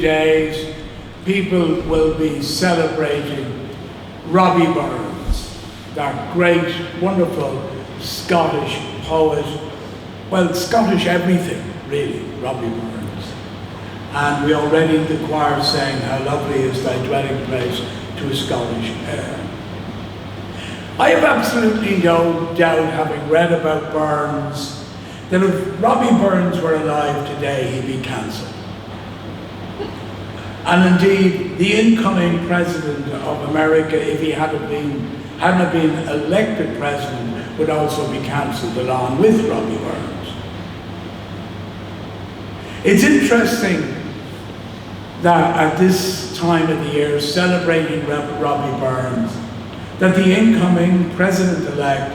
days, people will be celebrating Robbie Burns, that great, wonderful Scottish poet. Well, Scottish everything, really, Robbie Burns. And we already in the choir sang, "How lovely is thy dwelling place," to a Scottish air. I have absolutely no doubt, having read about Burns, that if Robbie Burns were alive today, he'd be cancelled. And indeed, the incoming president of America, if he hadn't been elected president, would also be cancelled along with Robbie Burns. It's interesting that at this time of the year, celebrating Robbie Burns, that the incoming president-elect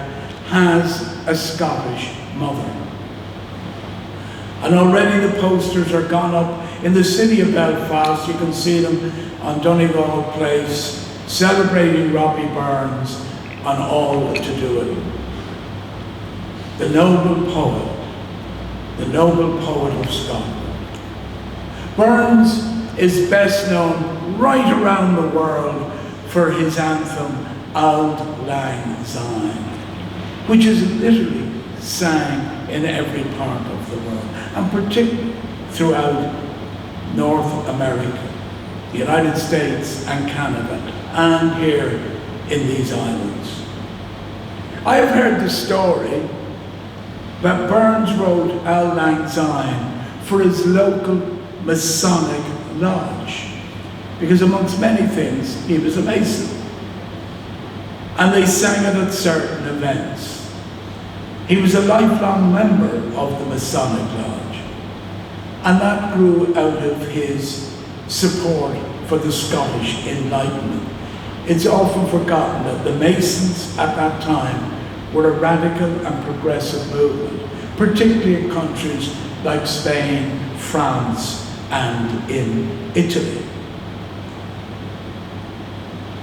has a Scottish mother. And already the posters are gone up in the city of Belfast. You can see them on Donegal Place, celebrating Robbie Burns and all to do it. The noble poet of Scotland. Burns is best known right around the world for his anthem, Auld Lang Syne, which is literally sang in every part of the world, and particularly throughout North America, the United States and Canada, and here in these islands. I have heard the story that Burns wrote Auld Lang Syne for his local Masonic lodge, because amongst many things, he was a Mason. And they sang it at certain events. He was a lifelong member of the Masonic Lodge, and that grew out of his support for the Scottish Enlightenment. It's often forgotten that the Masons at that time were a radical and progressive movement, particularly in countries like Spain, France, and in Italy.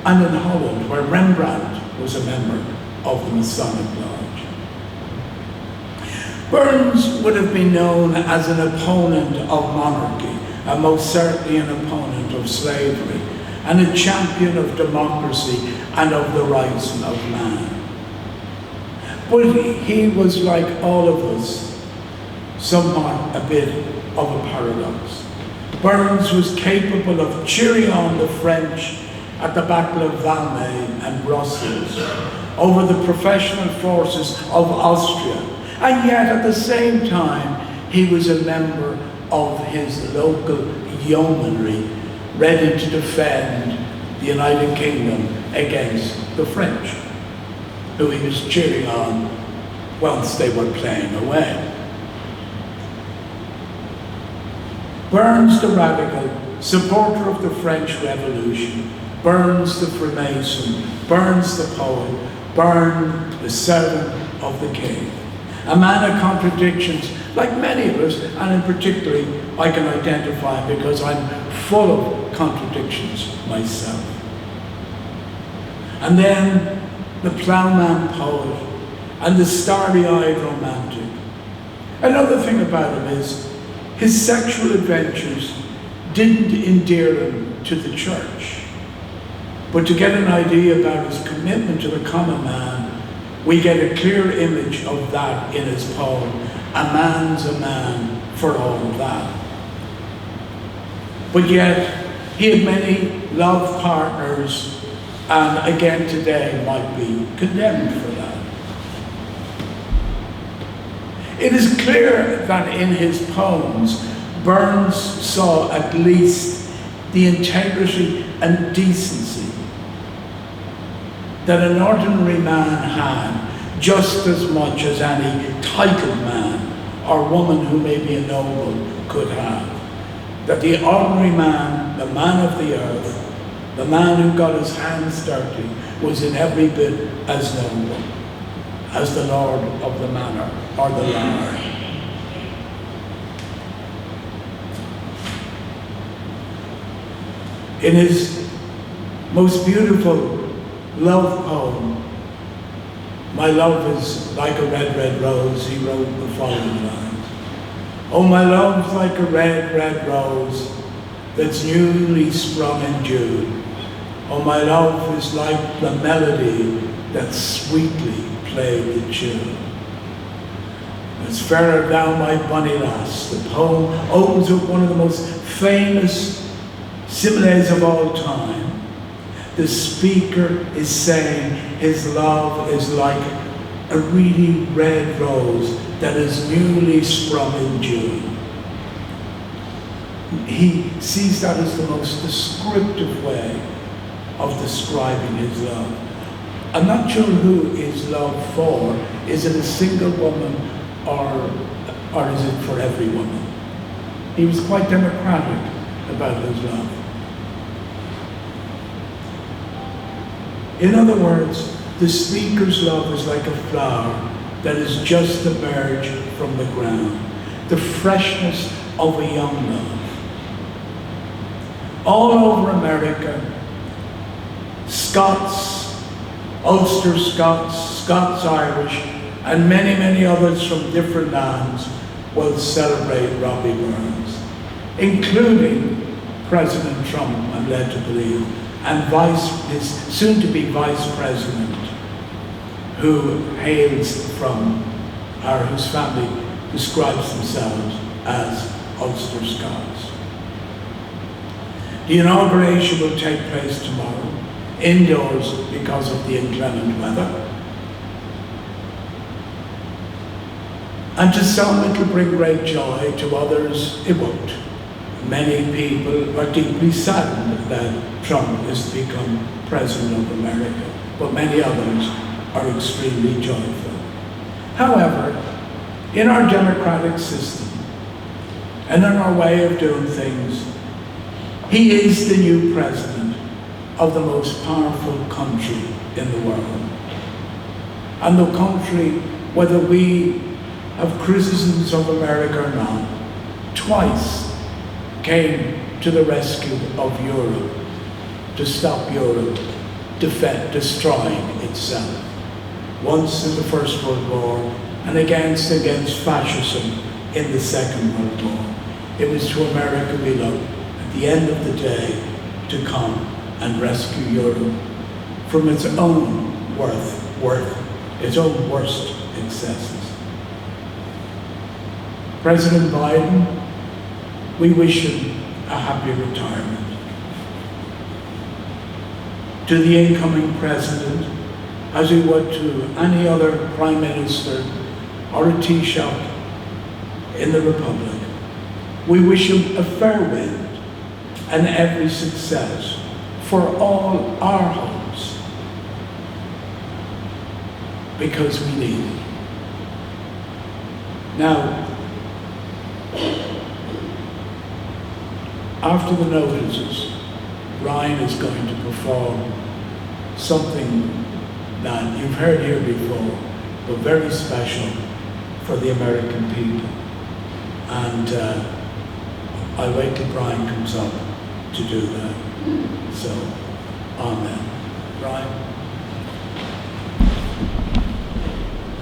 And in Holland, where Rembrandt was a member of the Masonic Lodge. Burns would have been known as an opponent of monarchy, and most certainly an opponent of slavery, and a champion of democracy and of the rights of man. But he was, like all of us, somewhat a bit of a paradox. Burns was capable of cheering on the French at the Battle of Valmy and Brussels over the professional forces of Austria, and yet at the same time he was a member of his local yeomanry, ready to defend the United Kingdom against the French, who he was cheering on whilst they were playing away. Burns the radical, supporter of the French Revolution, Burns the Freemason, Burns the poet, Burns the servant of the king. A man of contradictions, like many of us, and in particular I can identify because I'm full of contradictions myself. And then the ploughman poet and the starry-eyed romantic. Another thing about him is his sexual adventures didn't endear him to the church. But to get an idea about his commitment to the common man, we get a clear image of that in his poem, "A man's a man for all of that." But yet, he had many love partners, and again today might be condemned for that. It is clear that in his poems, Burns saw at least the integrity and decency that an ordinary man had, just as much as any titled man or woman who may be a noble could have. That the ordinary man, the man of the earth, the man who got his hands dirty, was in every bit as noble as the lord of the manor or the laird. In his most beautiful love poem, "My love is like a red, red rose," he wrote the following lines. "Oh, my love's like a red, red rose, that's newly sprung in June. Oh, my love is like the melody that sweetly played the tune. As fairer thou, my bonny lass, the poem opens up one of the most famous similes of all time. The speaker is saying his love is like a really red rose that is newly sprung in June. He sees that as the most descriptive way of describing his love. I'm not sure who is love for. Is it a single woman or is it for every woman? He was quite democratic about his love. In other words, the speaker's love is like a flower that has just emerged from the ground, the freshness of a young love. All over America, Scots, Ulster Scots, Scots Irish, and many, many others from different lands will celebrate Robbie Burns, including President Trump, I'm led to believe, and his soon-to-be Vice President, who hails from, or whose family describes themselves as Ulster Scots. The inauguration will take place tomorrow, indoors because of the inclement weather. And to some it will bring great joy, to others it won't. Many people are deeply saddened that Trump has become President of America, but many others are extremely joyful. However, in our democratic system and in our way of doing things, he is the new president of the most powerful country in the world. And the country, whether we have criticisms of America or not, twice came to the rescue of Europe to stop Europe destroying itself. Once in the First World War and against fascism in the Second World War. It was to America we looked at the end of the day to come and rescue Europe from its own its own worst excesses. President Biden, we wish him a happy retirement. To the incoming president, as we would to any other prime minister or a Taoiseach in the Republic, we wish him a fair wind and every success for all our homes, because we need it. Now, after the notices, Ryan is going to perform something that you've heard here before, but very special for the American people. And I'll wait till Brian comes up to do that. So, amen. Brian?